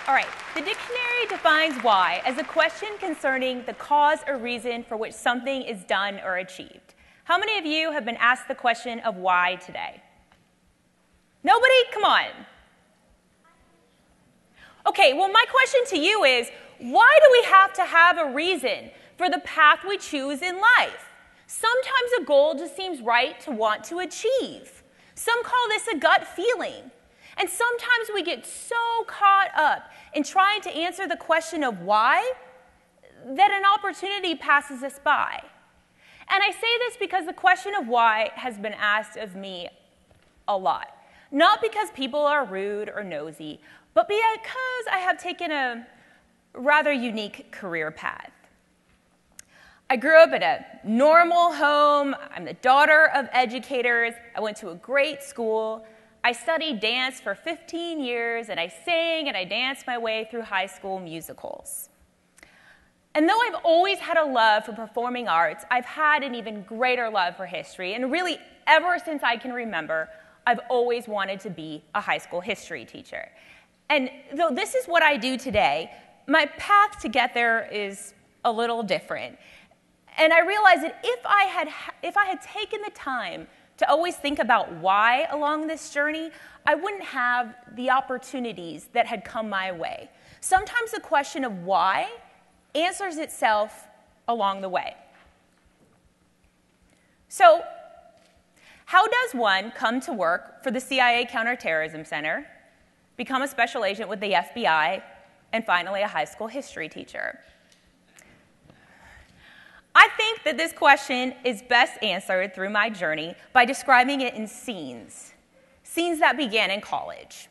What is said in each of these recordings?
All right, the dictionary defines why as a question concerning the cause or reason for which something is done or achieved. How many of you have been asked the question of why today? Nobody? Come on. Okay, well, my question to you is, why do we have to have a reason for the path we choose in life? Sometimes a goal just seems right to want to achieve. Some call this a gut feeling. And sometimes we get so caught up in trying to answer the question of why that an opportunity passes us by. And I say this because the question of why has been asked of me a lot. Not because people are rude or nosy, but because I have taken a rather unique career path. I grew up in a normal home. I'm the daughter of educators. I went to a great school. I studied dance for 15 years, and I sang and I danced my way through high school musicals. And though I've always had a love for performing arts, I've had an even greater love for history. And really, ever since I can remember, I've always wanted to be a high school history teacher. And though this is what I do today, my path to get there is a little different. And I realized that if I had taken the time to always think about why along this journey, I wouldn't have the opportunities that had come my way. Sometimes the question of why answers itself along the way. So, how does one come to work for the CIA Counterterrorism Center, become a special agent with the FBI, and finally a high school history teacher? I think that this question is best answered through my journey by describing it in scenes that began in college.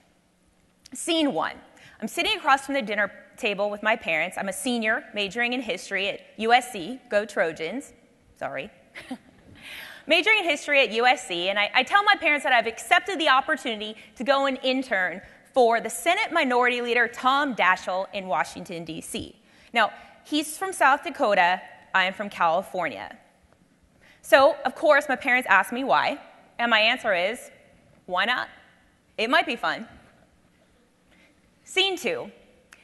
Scene 1. I'm sitting across from the dinner table with my parents. I'm a senior majoring in history at USC. Go Trojans. Sorry. Majoring in history at USC, and I tell my parents that I've accepted the opportunity to go and intern for the Senate Minority Leader Tom Daschle in Washington, D.C. Now, he's from South Dakota. I am from California. So, of course, my parents asked me why, and my answer is, why not? It might be fun. Scene 2.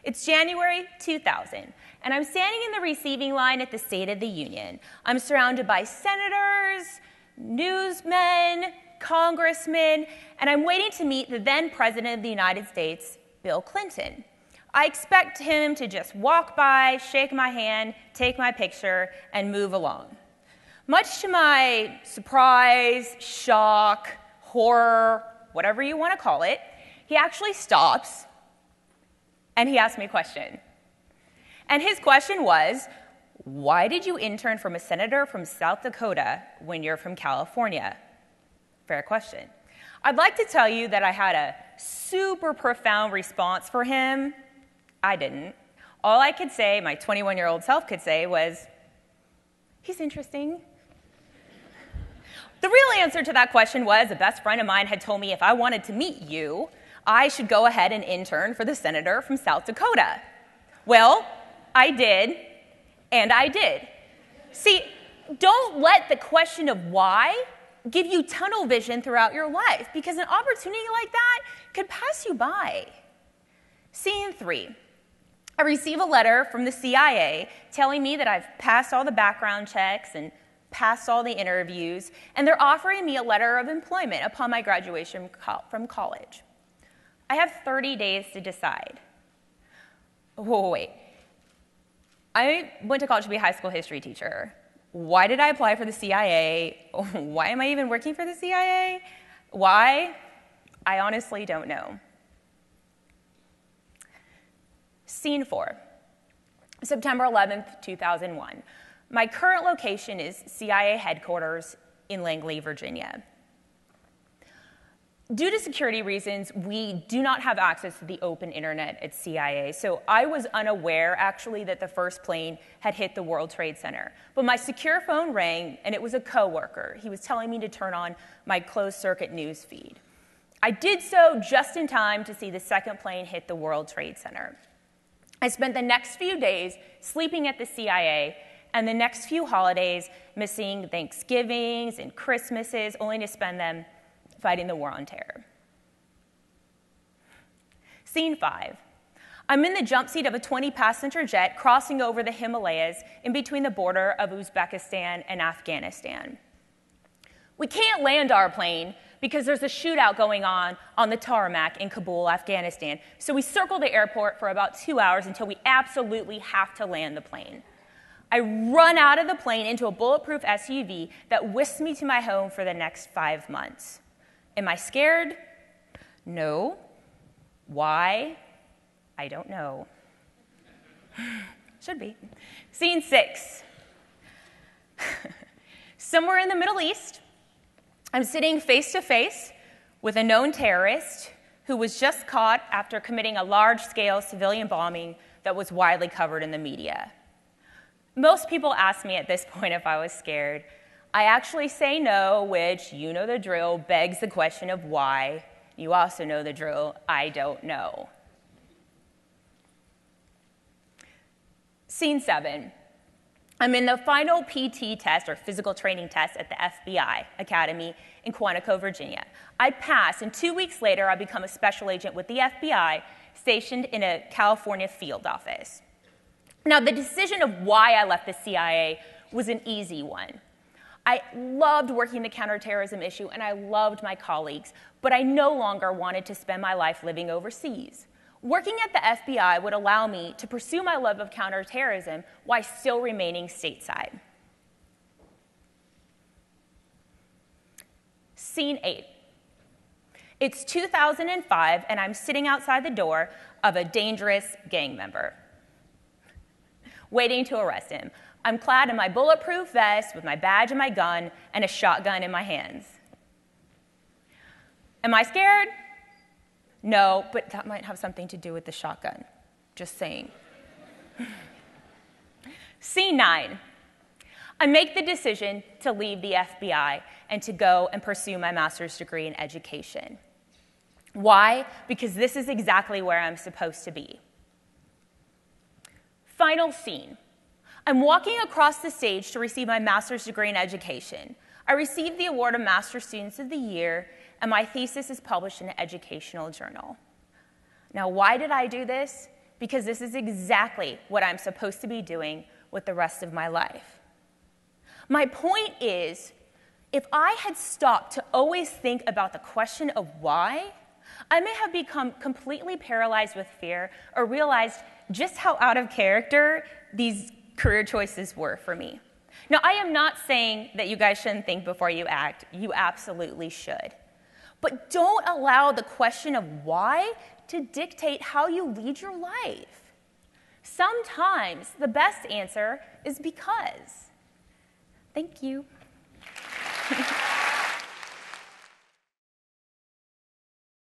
It's January 2000, and I'm standing in the receiving line at the State of the Union. I'm surrounded by senators, newsmen, congressmen, and I'm waiting to meet the then President of the United States, Bill Clinton. I expect him to just walk by, shake my hand, take my picture, and move along. Much to my surprise, shock, horror, whatever you want to call it, he actually stops and he asks me a question. And his question was, why did you intern from a senator from South Dakota when you're from California? Fair question. I'd like to tell you that I had a super profound response for him. I didn't. All I could say, my 21-year-old self could say, was, he's interesting. The real answer to that question was a best friend of mine had told me if I wanted to meet you, I should go ahead and intern for the senator from South Dakota. Well, I did, and I did. See, don't let the question of why give you tunnel vision throughout your life, because an opportunity like that could pass you by. Scene 3. I receive a letter from the CIA telling me that I've passed all the background checks and passed all the interviews, and they're offering me a letter of employment upon my graduation from college. I have 30 days to decide. Whoa, wait. I went to college to be a high school history teacher. Why did I apply for the CIA? Why am I even working for the CIA? Why? I honestly don't know. Scene 4, September 11th, 2001. My current location is CIA headquarters in Langley, Virginia. Due to security reasons, we do not have access to the open internet at CIA, so I was unaware, actually, that the first plane had hit the World Trade Center. But my secure phone rang, and it was a coworker. He was telling me to turn on my closed-circuit news feed. I did so just in time to see the second plane hit the World Trade Center. I spent the next few days sleeping at the CIA, and the next few holidays missing Thanksgivings and Christmases, only to spend them fighting the war on terror. Scene 5. I'm in the jump seat of a 20-passenger jet crossing over the Himalayas in between the border of Uzbekistan and Afghanistan. We can't land our plane because there's a shootout going on the tarmac in Kabul, Afghanistan, so we circle the airport for about 2 hours until we absolutely have to land the plane. I run out of the plane into a bulletproof SUV that whisks me to my home for the next 5 months. Am I scared? No. Why? I don't know. Should be. Scene 6. Somewhere in the Middle East, I'm sitting face to face with a known terrorist who was just caught after committing a large-scale civilian bombing that was widely covered in the media. Most people ask me at this point if I was scared. I actually say no, which, you know the drill, begs the question of why. You also know the drill, I don't know. Scene 7. I'm in the final PT test, or physical training test, at the FBI Academy in Quantico, Virginia. I pass, and 2 weeks later, I become a special agent with the FBI stationed in a California field office. Now, the decision of why I left the CIA was an easy one. I loved working the counterterrorism issue, and I loved my colleagues, but I no longer wanted to spend my life living overseas. Working at the FBI would allow me to pursue my love of counterterrorism while still remaining stateside. Scene 8. It's 2005, and I'm sitting outside the door of a dangerous gang member, waiting to arrest him. I'm clad in my bulletproof vest with my badge and my gun and a shotgun in my hands. Am I scared? No, but that might have something to do with the shotgun. Just saying. Scene 9. I make the decision to leave the FBI and to go and pursue my master's degree in education. Why? Because this is exactly where I'm supposed to be. Final scene. I'm walking across the stage to receive my master's degree in education. I received the award of Master Students of the Year, and my thesis is published in an educational journal. Now, why did I do this? Because this is exactly what I'm supposed to be doing with the rest of my life. My point is, if I had stopped to always think about the question of why, I may have become completely paralyzed with fear or realized just how out of character these career choices were for me. Now, I am not saying that you guys shouldn't think before you act. You absolutely should. But don't allow the question of why to dictate how you lead your life. Sometimes the best answer is because. Thank you.